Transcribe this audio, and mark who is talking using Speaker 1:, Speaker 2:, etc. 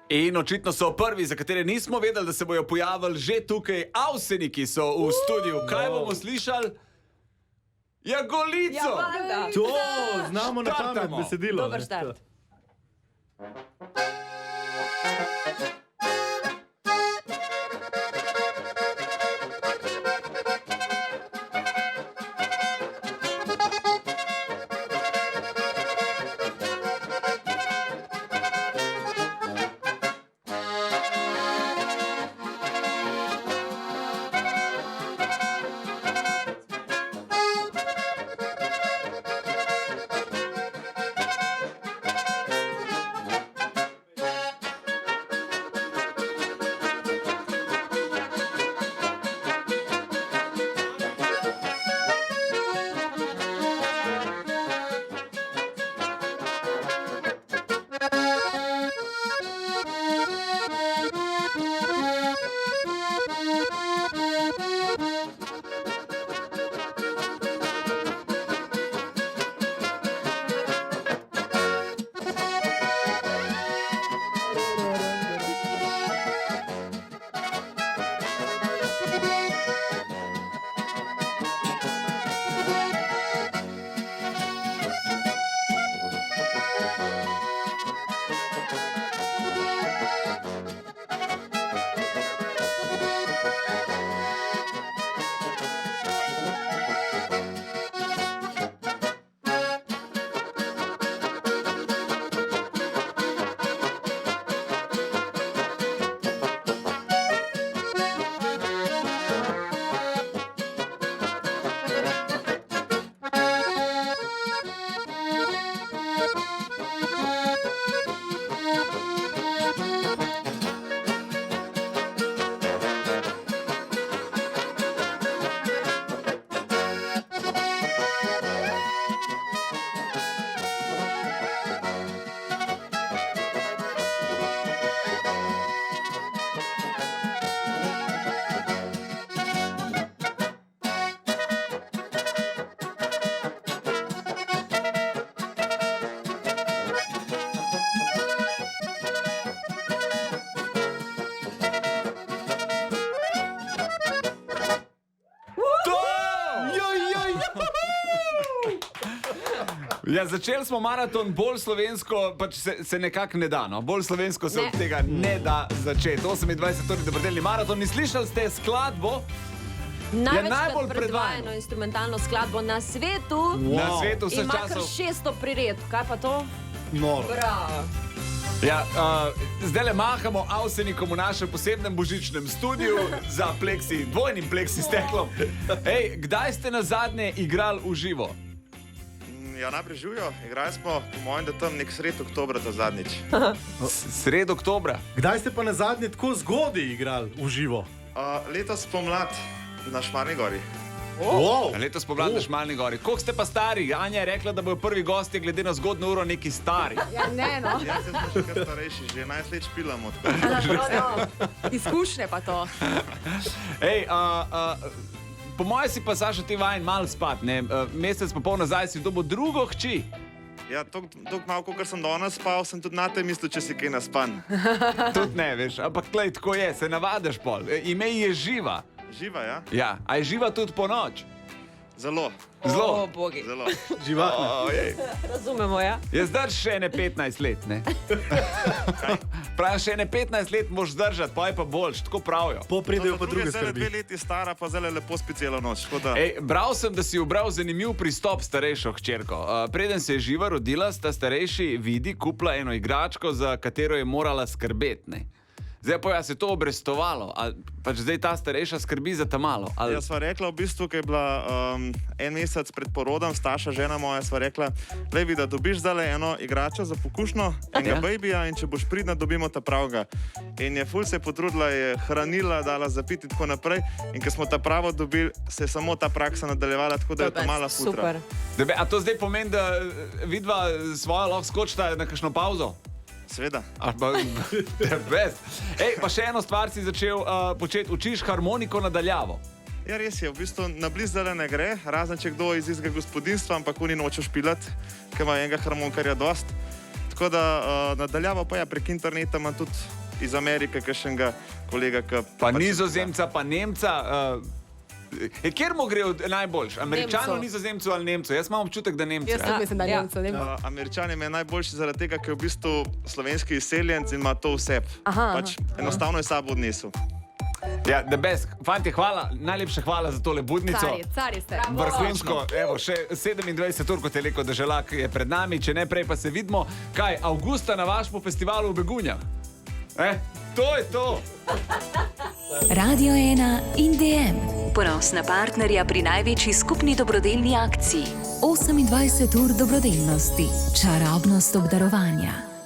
Speaker 1: In očitno so prvi, za katere nismo vedeli, da se bojo pojavili že tukaj. Avseniki so v studiu. Kaj bomo slišali? Ja, Golico!
Speaker 2: Ja,
Speaker 3: To znamo na pamet
Speaker 1: Startamo.
Speaker 3: besedilo.
Speaker 2: Dober start.
Speaker 1: Ja, začeli smo maraton bolj slovensko, pač se nekako ne da. No? Bolj slovensko se
Speaker 2: Ne.
Speaker 1: od tega ne da začeti. 28. dobrodelni maraton. In slišali ste skladbo
Speaker 2: Največkrat
Speaker 1: najbolj
Speaker 2: predvajano instrumentalno skladbo na svetu.
Speaker 1: na svetu vseh
Speaker 2: Ima kar
Speaker 1: časov.
Speaker 2: 600 priredb. Kaj pa to?
Speaker 3: Noro.
Speaker 2: Bravo.
Speaker 1: Ja, zdaj le mahamo Avsenikom v našem posebnem božičnem studiu za pleksi, dvojnim pleksi steklom. Ej, kdaj ste na zadnje igrali v živo?
Speaker 4: Ja, najprej živijo. Igrali smo, po mojem, da tam nek sred oktobra ta zadnjič.
Speaker 1: Sred oktobra.
Speaker 3: Kdaj ste pa na zadnje tako zgodaj igrali v živo?
Speaker 4: Letos pomlad na Šmarni gori.
Speaker 3: Wow.
Speaker 1: Letos pomlad na Šmarni gori. Koliko ste pa stari? Anja je rekla, da bojo prvi gostje glede na zgodno uro neki stari.
Speaker 2: Ja, ne, no.
Speaker 4: Ja, se smo še kar starejši, že 11 let špilamo.
Speaker 2: Izkušnje pa to.
Speaker 1: Ej, po mojem si pa Saša ti vajen malo spat, ne? Mesec pa pol nazaj si dobil drugo hči.
Speaker 4: Ja, toliko malo, kot sem danes spal, sem tudi na tem mislil, če si kaj naspan.
Speaker 1: Tudi ne, veš, ampak tlej, tako je, se navadiš pol. Ime je Živa.
Speaker 4: Živa, ja?
Speaker 1: Ja, a je Živa tudi po noč?
Speaker 4: Zelo,
Speaker 1: Zelo.
Speaker 2: O, bogi.
Speaker 4: zelo.
Speaker 3: Živahno.
Speaker 1: Ojej.
Speaker 2: Razumemo, ja?
Speaker 1: Je zdrž še ene 15 let, ne? Pravim, še ene 15 let moš zdržati, pa je pa boljš, tako pravijo.
Speaker 3: Po pridejo pa druge
Speaker 4: Zdaj
Speaker 3: skrbi.
Speaker 4: 2 leti stara, pa zdaj lepo spi celo noč. tako da-
Speaker 1: Ej, bral sem, da si ubral zanimiv pristop s starejšo hčerko. Preden se je Živa rodila, sta starejši Vidi kupila eno igračko, za katero je morala skrbeti. Ne? Zdaj pa se je to obrestovalo, ali pač zdaj ta starejša skrbi za ta malo. Ali...
Speaker 4: Jaz sva rekla, v bistvu, ko je bila en mesec pred porodom, starša žena moja, sva rekla, levi, da dobiš zdaj eno igračo za pokušno, enega
Speaker 1: Ja.
Speaker 4: babija in če boš pridna, dobimo ta pravga. In je ful se potrudila, je hranila, dala zapiti in tako naprej. In ko smo ta pravo dobili, se je samo ta praksa nadaljevala, tako da je to mala futra.
Speaker 2: Super.
Speaker 1: Dobe, a to zdaj pomeni, da vidva svojo lahko skočita na kakšno pauzo?
Speaker 4: Seveda.
Speaker 1: Ej, pa še eno stvar si začel početi, učiš harmoniko nadaljavo.
Speaker 4: Ja, res je, v bistvu na blizdale ne gre, razen če kdo iz istega gospodinstva, ampak oni nočejo špilati, ker ima enega harmonkarja dost. Tako da nadaljavo pa ja, prek interneta imam tudi iz Amerike kakšnega kolega, ki
Speaker 1: Pa Nizozemca, pa Nemca. Kjer mu gre najboljš? Američanu,
Speaker 2: Nemcu.
Speaker 1: Nizozemcu ali Nemcu? Jaz imam občutek, da Nemcu.
Speaker 2: Jaz tudi mislim, da Ja. Nemcev.
Speaker 4: Američanom je najboljši zaradi tega, ker je v bistvu slovenski izseljenec in ima to vse.
Speaker 2: Aha,
Speaker 4: Pač enostavno je sabo odnesel.
Speaker 1: Ja, the best. Fanti, hvala, najlepša hvala za tole budnico.
Speaker 2: Cari ste.
Speaker 1: Vrhunsko, evo, še 27 ur, kot je rekel Deželak, je pred nami, če ne prej pa se vidimo. Kaj, avgusta na vašem festivalu v Begunjah? To je to.
Speaker 5: Radio 1 in DM. Ponosna partnerja pri največji skupni dobrodelni akciji. 28 ur dobrodelnosti. Čarobnost obdarovanja.